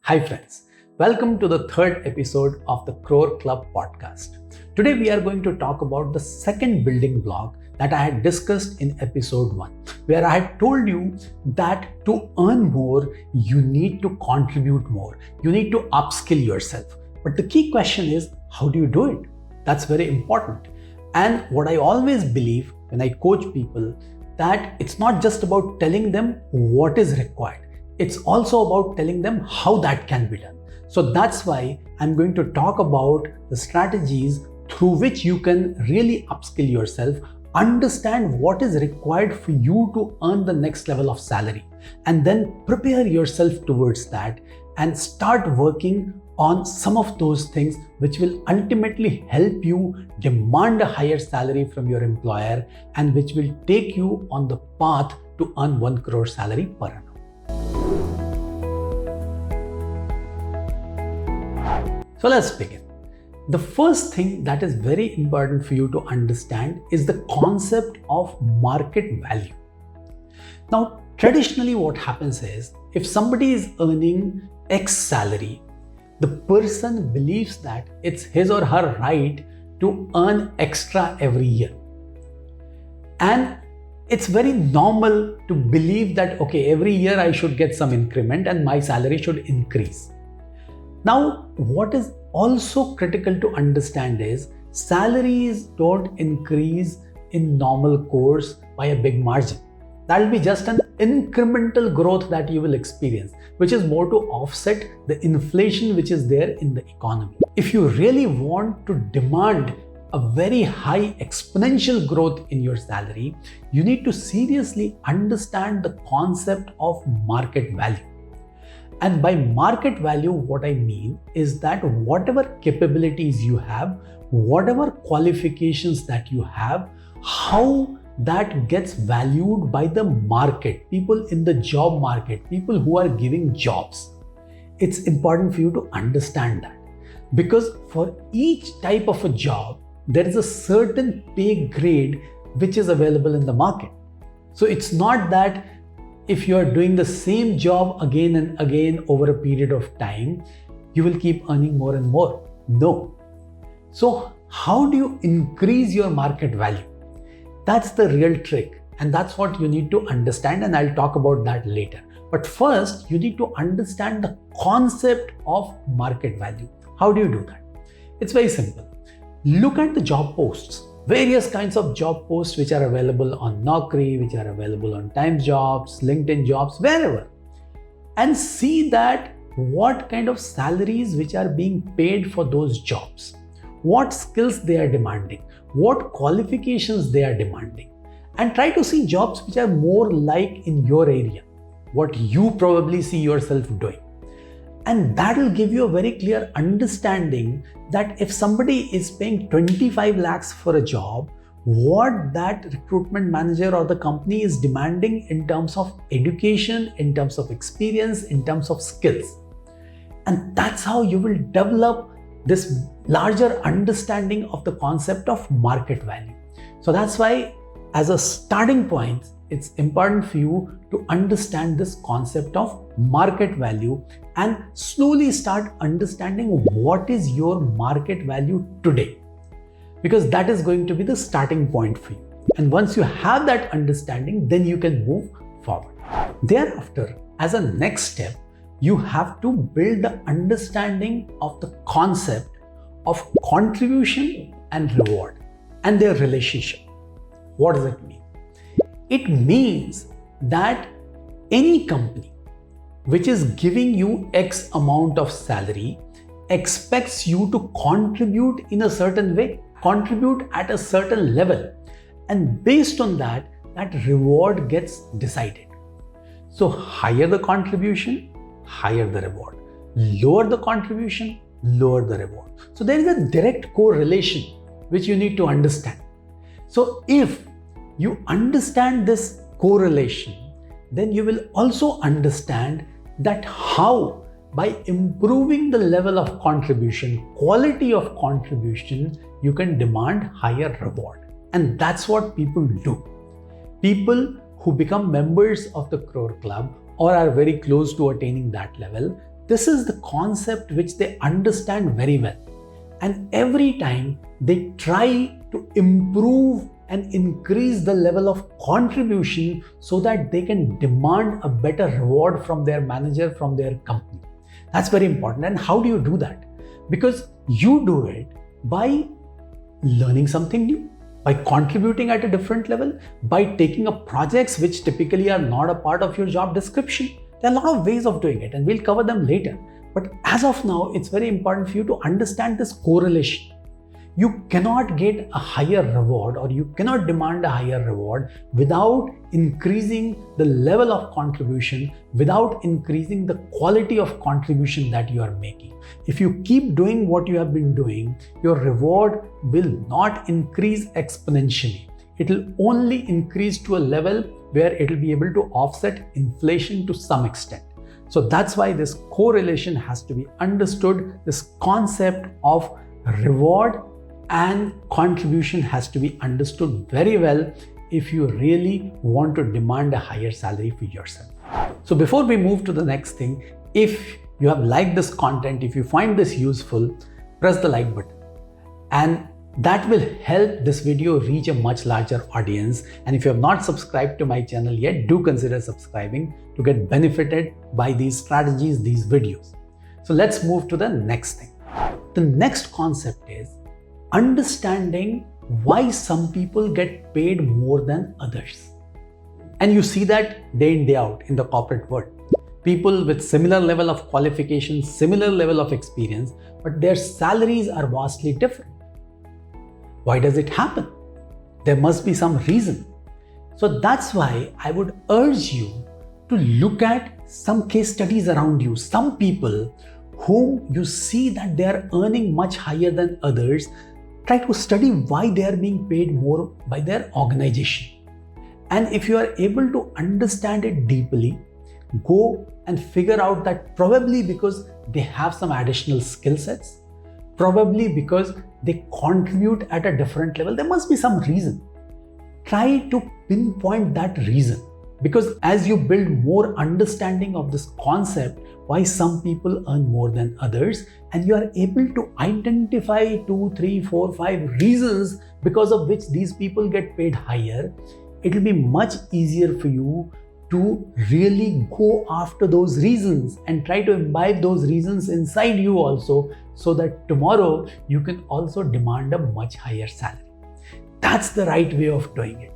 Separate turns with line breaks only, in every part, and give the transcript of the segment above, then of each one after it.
Hi friends, welcome to the third episode of the Crore Club podcast. Today we are going to talk about the second building block that I had discussed in episode 1, where I had told you that to earn more, you need to contribute more. You need to upskill yourself. But the key question is, how do you do it? That's very important. And what I always believe when I coach people, that it's not just about telling them what is required. It's also about telling them how that can be done. So that's why I'm going to talk about the strategies through which you can really upskill yourself, understand what is required for you to earn the next level of salary, and then prepare yourself towards that and start working on some of those things which will ultimately help you demand a higher salary from your employer and which will take you on the path to earn 1 crore salary per annum. So let's begin. The first thing that is very important for you to understand is the concept of market value. Now, traditionally what happens is, if somebody is earning X salary, the person believes that it's his or her right to earn extra every year. And it's very normal to believe that, okay, every year I should get some increment and my salary should increase. Now, what is also critical to understand is salaries don't increase in normal course by a big margin. That will be just an incremental growth that you will experience, which is more to offset the inflation which is there in the economy. If you really want to demand a very high exponential growth in your salary, you need to seriously understand the concept of market value. And by market value, what I mean is that whatever capabilities you have, whatever qualifications that you have, how that gets valued by the market, people in the job market, people who are giving jobs. It's important for you to understand that, because for each type of a job, there is a certain pay grade which is available in the market. So it's not that if you are doing the same job again and again over a period of time, you will keep earning more and more. No. So how do you increase your market value? That's the real trick, and that's what you need to understand, and I'll talk about that later. But first, you need to understand the concept of market value. How do you do that? It's very simple. Look at the job posts. Various kinds of job posts which are available on Naukri, which are available on Times Jobs, LinkedIn Jobs, wherever. And see that what kind of salaries which are being paid for those jobs, what skills they are demanding, what qualifications they are demanding, and try to see jobs which are more like in your area, what you probably see yourself doing. And that will give you a very clear understanding that if somebody is paying 25 lakhs for a job, what that recruitment manager or the company is demanding in terms of education, in terms of experience, in terms of skills. And that's how you will develop this larger understanding of the concept of market value. So that's why, as a starting point, it's important for you to understand this concept of market value and slowly start understanding what is your market value today, because that is going to be the starting point for you. And once you have that understanding, then you can move forward. Thereafter, as a next step, you have to build the understanding of the concept of contribution and reward and their relationship. What does it mean? It means that any company which is giving you X amount of salary expects you to contribute in a certain way, contribute at a certain level, and based on that, that reward gets decided. So higher the contribution, higher the reward. Lower the contribution, lower the reward. So there is a direct correlation which you need to understand. So if you understand this correlation, then you will also understand that how by improving the level of contribution, quality of contribution, you can demand higher reward. And that's what people do. People who become members of the Crore Club or are very close to attaining that level, this is the concept which they understand very well. And every time they try to improve and increase the level of contribution so that they can demand a better reward from their manager, from their company. That's very important. And how do you do that? Because you do it by learning something new, by contributing at a different level, by taking up projects which typically are not a part of your job description. There are a lot of ways of doing it, and we'll cover them later. But as of now, it's very important for you to understand this correlation. You cannot get a higher reward, or you cannot demand a higher reward without increasing the level of contribution, without increasing the quality of contribution that you are making. If you keep doing what you have been doing, your reward will not increase exponentially. It will only increase to a level where it will be able to offset inflation to some extent. So that's why this correlation has to be understood. This concept of reward and contribution has to be understood very well if you really want to demand a higher salary for yourself. So before we move to the next thing, if you have liked this content, if you find this useful, press the like button. And that will help this video reach a much larger audience. And if you have not subscribed to my channel yet, do consider subscribing to get benefited by these strategies, these videos. So let's move to the next thing. The next concept is understanding why some people get paid more than others. And you see that day in, day out in the corporate world. People with similar level of qualifications, similar level of experience, but their salaries are vastly different. Why does it happen? There must be some reason. So that's why I would urge you to look at some case studies around you, some people whom you see that they are earning much higher than others. Try to study why they are being paid more by their organization. And if you are able to understand it deeply, go and figure out that probably because they have some additional skill sets, probably because they contribute at a different level. There must be some reason. Try to pinpoint that reason, because as you build more understanding of this concept, why some people earn more than others, and you are able to identify 2, 3, 4, 5 reasons because of which these people get paid higher, it will be much easier for you to really go after those reasons and try to imbibe those reasons inside you also, so that tomorrow you can also demand a much higher salary. That's the right way of doing it.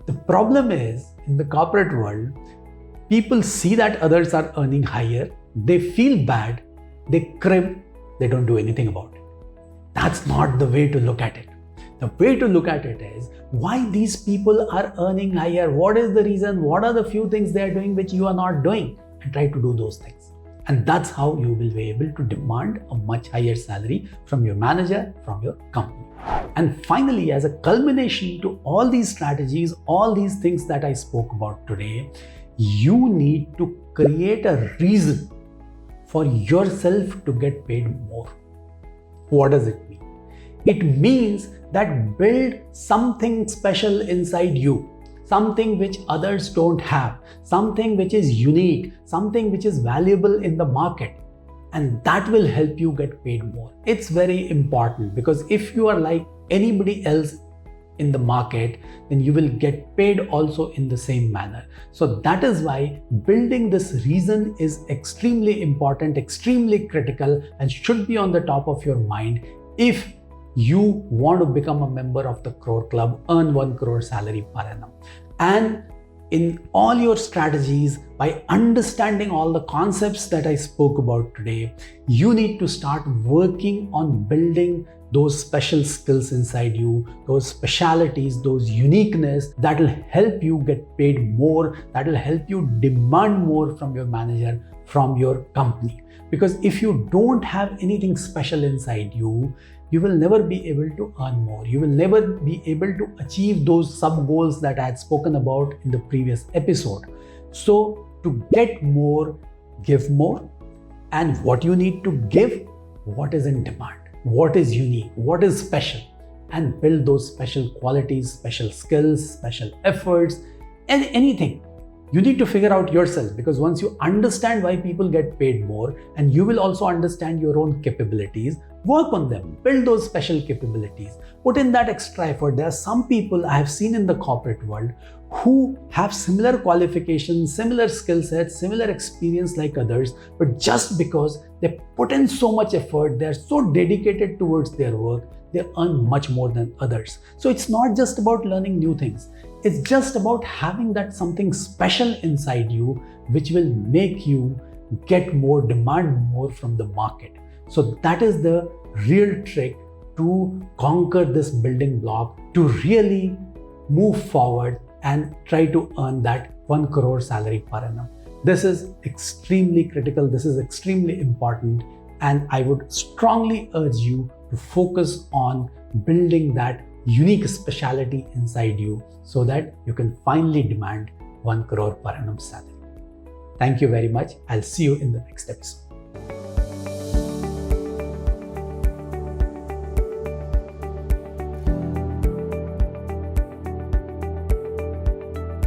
The problem is, in the corporate world, people see that others are earning higher, they feel bad, they crib, they don't do anything about it. That's not the way to look at it. The way to look at it is why these people are earning higher. What is the reason? What are the few things they are doing which you are not doing? And try to do those things. And that's how you will be able to demand a much higher salary from your manager, from your company. And finally, as a culmination to all these strategies, all these things that I spoke about today, you need to create a reason for yourself to get paid more. What does it mean? It means that build something special inside you, something which others don't have, something which is unique, something which is valuable in the market, and that will help you get paid more. It's very important, because if you are like anybody else in the market, then you will get paid also in the same manner. So that is why building this reason is extremely important, extremely critical, and should be on the top of your mind if you want to become a member of the Crore Club, earn 1 crore salary per annum. And in all your strategies, by understanding all the concepts that I spoke about today, you need to start working on building those special skills inside you, those specialities, those uniqueness that will help you get paid more, that will help you demand more from your manager, from your company. Because if you don't have anything special inside you, you will never be able to earn more. You will never be able to achieve those sub goals that I had spoken about in the previous episode. So to get more, give more. And what you need to give, what is in demand, what is unique, what is special, and build those special qualities, special skills, special efforts, and anything You need to figure out yourself, because once you understand why people get paid more, and you will also understand your own capabilities, work on them, build those special capabilities, put in that extra effort. There are some people I have seen in the corporate world who have similar qualifications, similar skill sets, similar experience like others, but just because they put in so much effort, they are so dedicated towards their work, they earn much more than others. So it's not just about learning new things. It's just about having that something special inside you which will make you get more, demand more from the market. So that is the real trick to conquer this building block, to really move forward and try to earn that 1 crore salary per annum. This is extremely critical. This is extremely important. And I would strongly urge you to focus on building that unique speciality inside you so that you can finally demand 1 crore per annum salary. Thank you very much. I'll see you in the next episode.